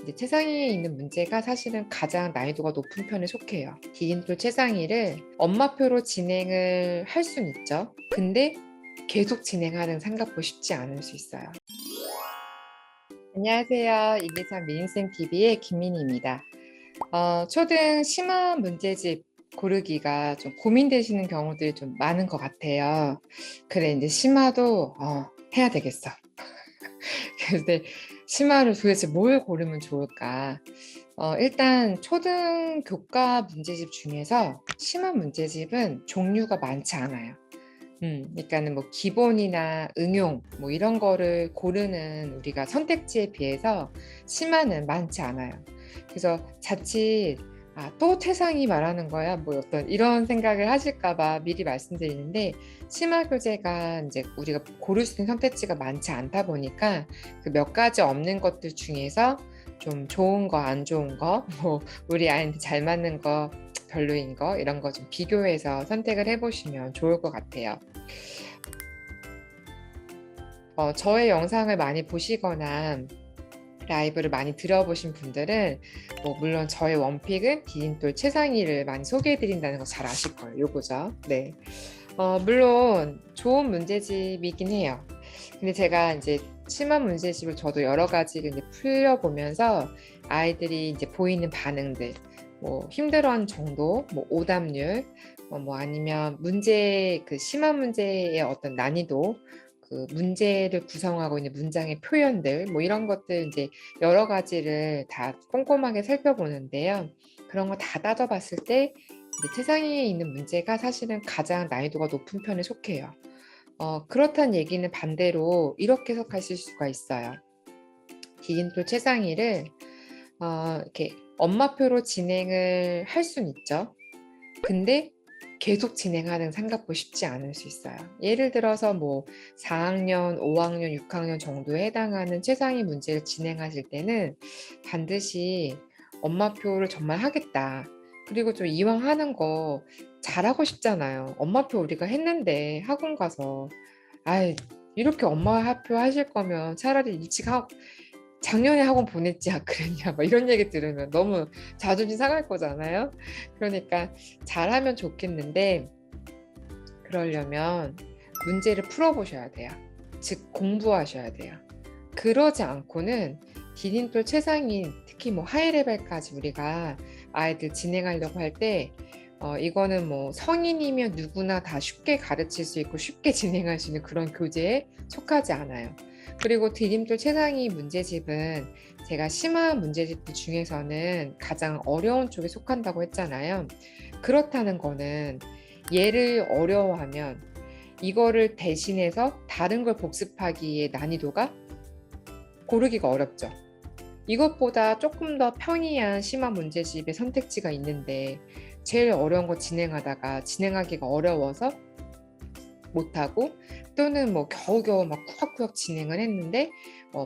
이제 최상위에 있는 문제가 사실은 가장 난이도가 높은 편에 속해요. 디딤돌 최상위를 엄마표로 진행을 할 수는 있죠. 근데 계속 진행하는 생각보다 쉽지 않을 수 있어요. 안녕하세요. 123 미인쌤 TV의 김민희입니다. 초등 심화 문제집 고르기가 좀 고민되시는 경우들이 좀 많은 것 같아요. 그래, 이제 심화도 해야 되겠어. 근데 심화를 도대체 뭘 고르면 좋을까? 일단 초등 교과 문제집 중에서 심화 문제집은 종류가 많지 않아요. 그러니까는 뭐 기본이나 응용 뭐 이런 거를 고르는 우리가 선택지에 비해서 심화는 많지 않아요. 그래서 자칫 또 태상이 말하는 거야 뭐 어떤 이런 생각을 하실까 봐 미리 말씀드리는데, 심화 교재가 이제 우리가 고를 수 있는 선택지가 많지 않다 보니까 그 몇 가지 없는 것들 중에서 좀 좋은 거, 안 좋은 거, 뭐 우리 아이한테 잘 맞는 거, 별로인 거 이런 거 좀 비교해서 선택을 해보시면 좋을 것 같아요. 저의 영상을 많이 보시거나 라이브를 많이 들어보신 분들은 뭐 물론 저의 원픽은 디딤돌 최상위를 많이 소개해드린다는 거 잘 아실 거예요. 요거죠. 네. 물론 좋은 문제집이긴 해요. 근데 제가 이제 심화 문제집을 저도 여러 가지를 이제 풀려보면서 아이들이 이제 보이는 반응들, 뭐 힘들어하는 정도, 뭐 오답률, 뭐 아니면 문제 그 심화 문제의 어떤 난이도, 그 문제를 구성하고 있는 문장의 표현들, 뭐 이런 것들 이제 여러 가지를 다 꼼꼼하게 살펴보는데요. 그런 거 다 따져봤을 때 이제 세상에 있는 문제가 사실은 가장 난이도가 높은 편에 속해요. 그렇다는 얘기는 반대로 이렇게 해석하실 수가 있어요. 디딤돌 최상위를 이렇게 엄마표로 진행을 할 수는 있죠. 근데 계속 진행하는 생각보다 쉽지 않을 수 있어요. 예를 들어서 뭐 4학년, 5학년, 6학년 정도에 해당하는 최상위 문제를 진행하실 때는 반드시 엄마표를 정말 하겠다. 그리고 좀 이왕 하는 거 잘하고 싶잖아요. 엄마표 우리가 했는데 학원 가서 아이 이렇게 엄마표 하실 거면 차라리 일찍 작년에 학원 보냈지 그랬냐 막 이런 얘기 들으면 너무 자존심 상할 거잖아요. 그러니까 잘하면 좋겠는데 그러려면 문제를 풀어보셔야 돼요. 즉 공부하셔야 돼요. 그러지 않고는 디딤돌 최상위, 특히 뭐 하이레벨까지 우리가 아이들 진행하려고 할 때 이거는 뭐 성인이면 누구나 다 쉽게 가르칠 수 있고 쉽게 진행할 수 있는 그런 교재에 속하지 않아요. 그리고 디딤돌 최상위 문제집은 제가 심화 문제집 중에서는 가장 어려운 쪽에 속한다고 했잖아요. 그렇다는 거는 얘를 어려워하면 이거를 대신해서 다른 걸 복습하기의 난이도가 고르기가 어렵죠. 이것보다 조금 더 편의한 심화 문제집의 선택지가 있는데 제일 어려운 거 진행하다가 진행하기가 어려워서 못하고, 또는 뭐 겨우겨우 막 쿠악쿠악 진행을 했는데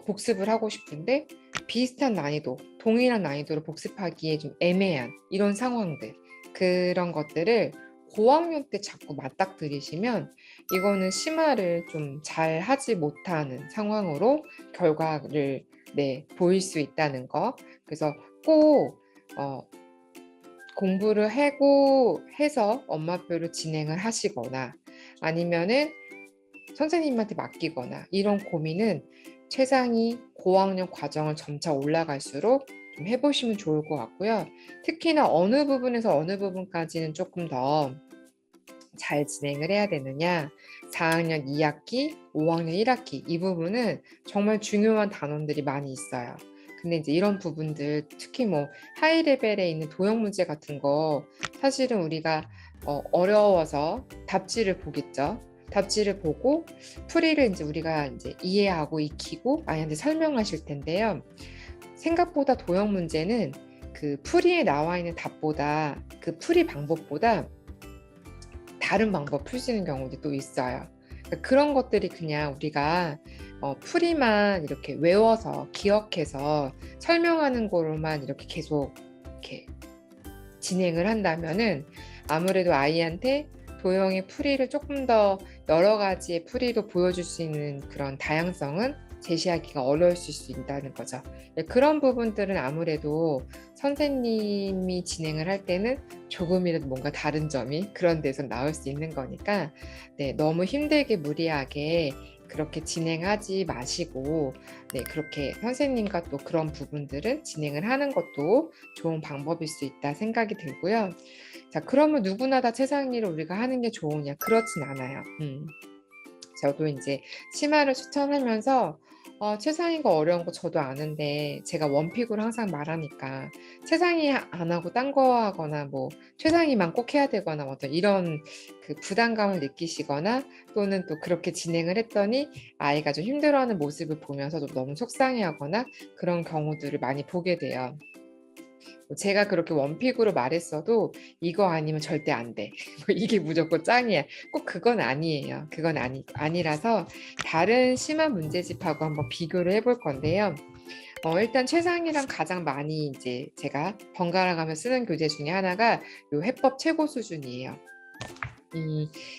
복습을 하고 싶은데 비슷한 난이도, 동일한 난이도로 복습하기에 좀 애매한 이런 상황들, 그런 것들을 고학년 때 자꾸 맞닥뜨리시면 이거는 심화를 좀 잘 하지 못하는 상황으로 결과를 보일 수 있다는 거. 그래서 꼭 공부를 하고 해서 엄마표를 진행을 하시거나 아니면은 선생님한테 맡기거나 이런 고민은 최상위 고학년 과정을 점차 올라갈수록 좀 해보시면 좋을 것 같고요. 특히나 어느 부분에서 어느 부분까지는 조금 더 잘 진행을 해야 되느냐, 4학년 2학기, 5학년 1학기 이 부분은 정말 중요한 단원들이 많이 있어요. 근데 이제 이런 부분들, 특히 뭐 하이 레벨에 있는 도형 문제 같은 거 사실은 우리가 어려워서 답지를 보겠죠. 답지를 보고 풀이를 이제 우리가 이제 이해하고 익히고 아이한테 설명하실 텐데요. 생각보다 도형 문제는 그 풀이에 나와 있는 답보다, 그 풀이 방법보다 다른 방법 풀 수 있는 경우도 또 있어요. 그러니까 그런 것들이 그냥 우리가 풀이만 이렇게 외워서 기억해서 설명하는 거로만 이렇게 계속 이렇게 진행을 한다면은 아무래도 아이한테 도형의 풀이를 조금 더 여러 가지의 풀이도 보여줄 수 있는 그런 다양성은 제시하기가 어려울 수 있다는 거죠. 네, 그런 부분들은 아무래도 선생님이 진행을 할 때는 조금이라도 뭔가 다른 점이 그런 데서 나올 수 있는 거니까 네, 너무 힘들게 무리하게 그렇게 진행하지 마시고 네, 그렇게 선생님과 또 그런 부분들은 진행을 하는 것도 좋은 방법일 수 있다 생각이 들고요. 자, 그러면 누구나 다 최상위를 우리가 하는 게 좋으냐? 그렇진 않아요. 저도 이제 심화를 추천하면서 최상위가 어려운 거 저도 아는데 제가 원픽으로 항상 말하니까 최상위 안 하고 딴 거 하거나 뭐 최상위만 꼭 해야 되거나 어떤 이런 그 부담감을 느끼시거나 또는 또 그렇게 진행을 했더니 아이가 좀 힘들어하는 모습을 보면서 좀 너무 속상해하거나 그런 경우들을 많이 보게 돼요. 제가 그렇게 원픽으로 말했어도 이거 아니면 절대 안 돼. 뭐 이게 무조건 짱이야. 꼭 그건 아니에요. 그건 아니라서 다른 심한 문제집하고 한번 비교를 해볼 건데요. 일단 최상이랑 가장 많이 이제 제가 번갈아 가며 쓰는 교재 중에 하나가 요 해법 최고 수준이에요.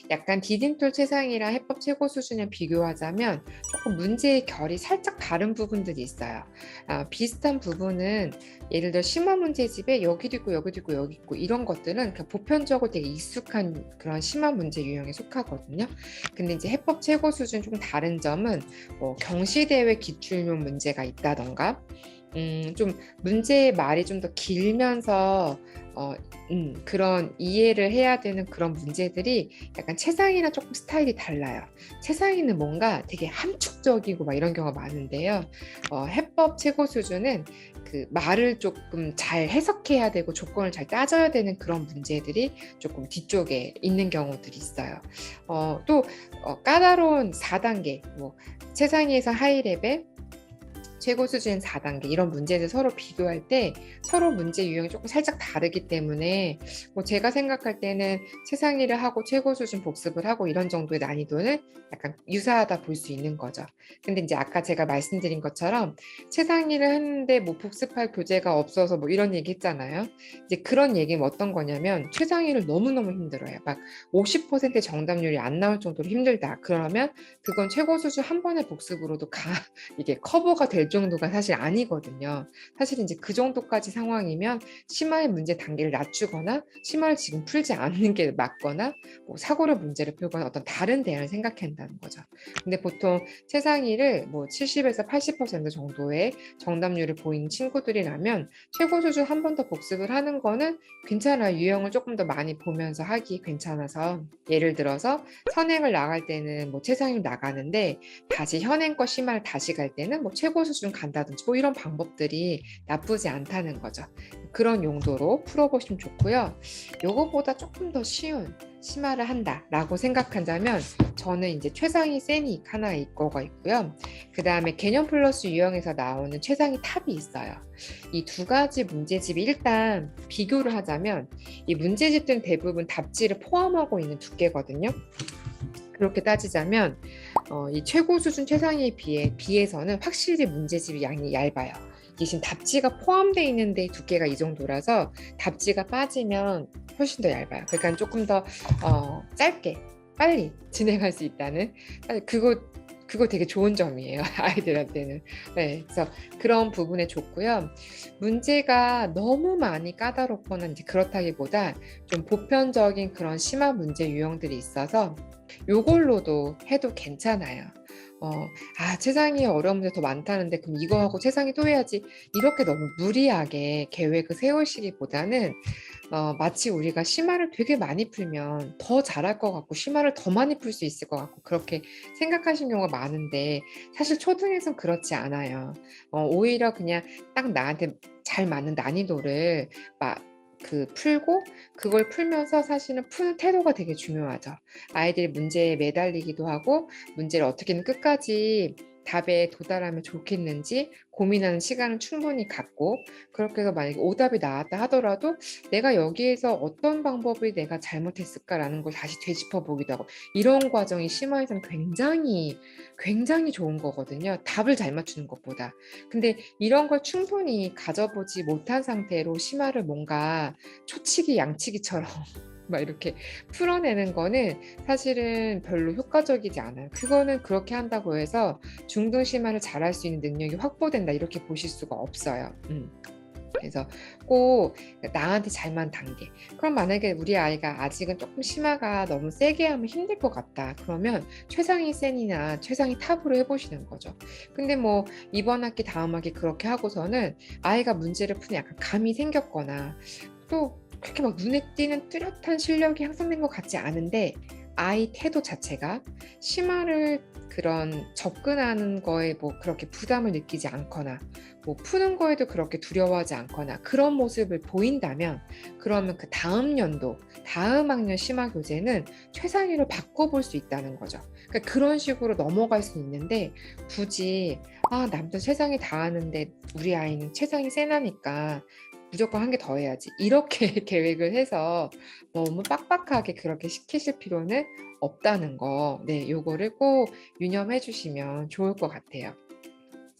약간 디딤돌 최상이랑 해법 최고 수준을 비교하자면 조금 문제의 결이 살짝 다른 부분들이 있어요. 비슷한 부분은 예를 들어 심화 문제집에 여기도 있고 여기도 있고 여기 있고 이런 것들은 보편적으로 되게 익숙한 그런 심화 문제 유형에 속하거든요. 근데 이제 해법 최고 수준 조금 다른 점은 뭐 경시대회 기출용 문제가 있다던가 좀 문제의 말이 좀 더 길면서 그런 이해를 해야 되는 그런 문제들이 약간 최상위랑 조금 스타일이 달라요. 최상위는 뭔가 되게 함축적이고 막 이런 경우가 많은데요. 해법 최고 수준은 그 말을 조금 잘 해석해야 되고 조건을 잘 따져야 되는 그런 문제들이 조금 뒤쪽에 있는 경우들이 있어요. 또 까다로운 4단계, 뭐 최상위에서 하이레벨, 최고 수준 4단계 이런 문제들 서로 비교할 때 서로 문제 유형이 조금 살짝 다르기 때문에 뭐 제가 생각할 때는 최상위를 하고 최고 수준 복습을 하고 이런 정도의 난이도는 약간 유사하다 볼 수 있는 거죠. 근데 이제 아까 제가 말씀드린 것처럼 최상위를 했는데 뭐 복습할 교재가 없어서 뭐 이런 얘기 했잖아요. 이제 그런 얘기는 어떤 거냐면 최상위를 너무너무 힘들어요. 막 50% 정답률이 안 나올 정도로 힘들다. 그러면 그건 최고 수준 한 번의 복습으로도 이게 커버가 될 정도가 사실 아니거든요. 사실 이제 그 정도까지 상황이면 심화의 문제 단계를 낮추거나 심화를 지금 풀지 않는 게 맞거나 뭐 사고로 문제를 풀거나 어떤 다른 대안을 생각해야 한다는 거죠. 근데 보통 최상위를 뭐 70에서 80% 정도의 정답률을 보이는 친구들이라면 최고 수준 한 번 더 복습을 하는 거는 괜찮아요. 유형을 조금 더 많이 보면서 하기 괜찮아서 예를 들어서 선행을 나갈 때는 뭐 최상위 나가는데 다시 현행과 심화를 다시 갈 때는 뭐 최고 수준 간다든지 뭐 이런 방법들이 나쁘지 않다는 거죠. 그런 용도로 풀어보시면 좋고요. 요거보다 조금 더 쉬운 심화를 한다라고 생각한다면 저는 이제 최상위 세닉 하나 거가 있고요. 그 다음에 개념 플러스 유형에서 나오는 최상위 탑이 있어요. 이 두 가지 문제집이 일단 비교를 하자면 이 문제집들은 대부분 답지를 포함하고 있는 두께거든요. 그렇게 따지자면 이 최고 수준 최상위에 비해서는 확실히 문제집이 양이 얇아요. 대신 답지가 포함되어 있는데 두께가 이 정도라서 답지가 빠지면 훨씬 더 얇아요. 그러니까 조금 더 짧게 빨리 진행할 수 있다는 그거 되게 좋은 점이에요. 아이들한테는. 네, 그래서 그런 부분에 좋고요. 문제가 너무 많이 까다롭거나 이제 그렇다기보다 좀 보편적인 그런 심화 문제 유형들이 있어서 요걸로도 해도 괜찮아요. 최상위 어려운 문제 더 많다는데 그럼 이거 하고 최상위 또 해야지 이렇게 너무 무리하게 계획을 세우시기보다는 마치 우리가 심화를 되게 많이 풀면 더 잘할 것 같고 심화를 더 많이 풀 수 있을 것 같고 그렇게 생각하시는 경우가 많은데 사실 초등에선 그렇지 않아요. 오히려 그냥 딱 나한테 잘 맞는 난이도를 풀고 그걸 풀면서 사실은 푸는 태도가 되게 중요하죠. 아이들이 문제에 매달리기도 하고 문제를 어떻게든 끝까지 답에 도달하면 좋겠는지 고민하는 시간을 충분히 갖고 그렇게 해서 만약에 오답이 나왔다 하더라도 내가 여기에서 어떤 방법을 내가 잘못했을까라는 걸 다시 되짚어 보기도 하고 이런 과정이 심화에서는 굉장히 굉장히 좋은 거거든요. 답을 잘 맞추는 것보다. 근데 이런 걸 충분히 가져보지 못한 상태로 심화를 뭔가 초치기 양치기처럼 막 이렇게 풀어내는 거는 사실은 별로 효과적이지 않아요. 그거는 그렇게 한다고 해서 중등 심화를 잘할 수 있는 능력이 확보된다 이렇게 보실 수가 없어요. 그래서 꼭 나한테 잘만 단계. 그럼 만약에 우리 아이가 아직은 조금 심화가 너무 세게 하면 힘들 것 같다. 그러면 최상위 센이나 최상위 탑으로 해보시는 거죠. 근데 뭐 이번 학기 다음 학기 그렇게 하고서는 아이가 문제를 푸는 약간 감이 생겼거나 또 그렇게 막 눈에 띄는 뚜렷한 실력이 향상된 것 같지 않은데 아이 태도 자체가 심화를 그런 접근하는 거에 뭐 그렇게 부담을 느끼지 않거나 뭐 푸는 거에도 그렇게 두려워하지 않거나 그런 모습을 보인다면 그러면 그 다음 연도, 다음 학년 심화 교재는 최상위로 바꿔볼 수 있다는 거죠. 그러니까 그런 식으로 넘어갈 수 있는데 굳이 남들 최상위 다 하는데 우리 아이는 최상위 세나니까 무조건 한 개 더 해야지. 이렇게 계획을 해서 너무 빡빡하게 그렇게 시키실 필요는 없다는 거. 네, 요거를 꼭 유념해 주시면 좋을 것 같아요.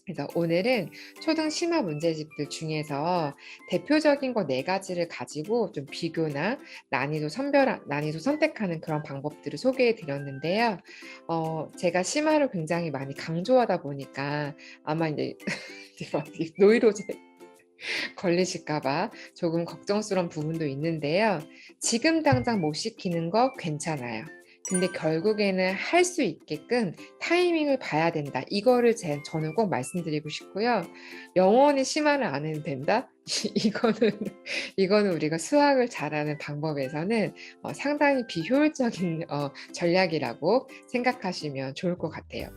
그래서 오늘은 초등 심화 문제집들 중에서 대표적인 거 네 가지를 가지고 좀 비교나 난이도 선택하는 그런 방법들을 소개해 드렸는데요. 제가 심화를 굉장히 많이 강조하다 보니까 아마 이제 노이로제 걸리실까봐 조금 걱정스러운 부분도 있는데요. 지금 당장 못 시키는 거 괜찮아요. 근데 결국에는 할 수 있게끔 타이밍을 봐야 된다. 이거를 저는 꼭 말씀드리고 싶고요. 영원히 심화를 안 해도 된다? 이거는, 이거는 우리가 수학을 잘하는 방법에서는 상당히 비효율적인 전략이라고 생각하시면 좋을 것 같아요.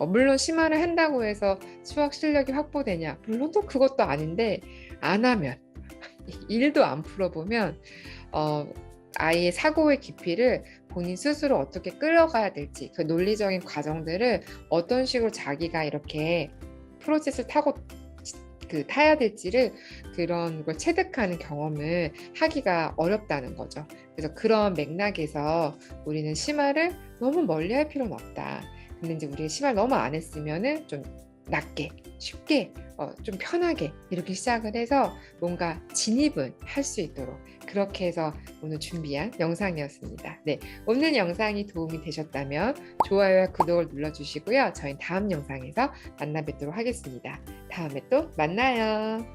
물론 심화를 한다고 해서 수학 실력이 확보되냐? 물론 또 그것도 아닌데 안 하면 일도 안 풀어보면 아이의 사고의 깊이를 본인 스스로 어떻게 끌어가야 될지 그 논리적인 과정들을 어떤 식으로 자기가 이렇게 프로세스를 타야 될지를 그런 걸 체득하는 경험을 하기가 어렵다는 거죠. 그래서 그런 맥락에서 우리는 심화를 너무 멀리 할 필요는 없다. 근데 이제 우리가 심화를 너무 안 했으면은 좀 낮게 쉽게 좀 편하게 이렇게 시작을 해서 뭔가 진입은 할 수 있도록 그렇게 해서 오늘 준비한 영상이었습니다. 네, 오늘 영상이 도움이 되셨다면 좋아요와 구독을 눌러주시고요. 저희 다음 영상에서 만나 뵙도록 하겠습니다. 다음에 또 만나요.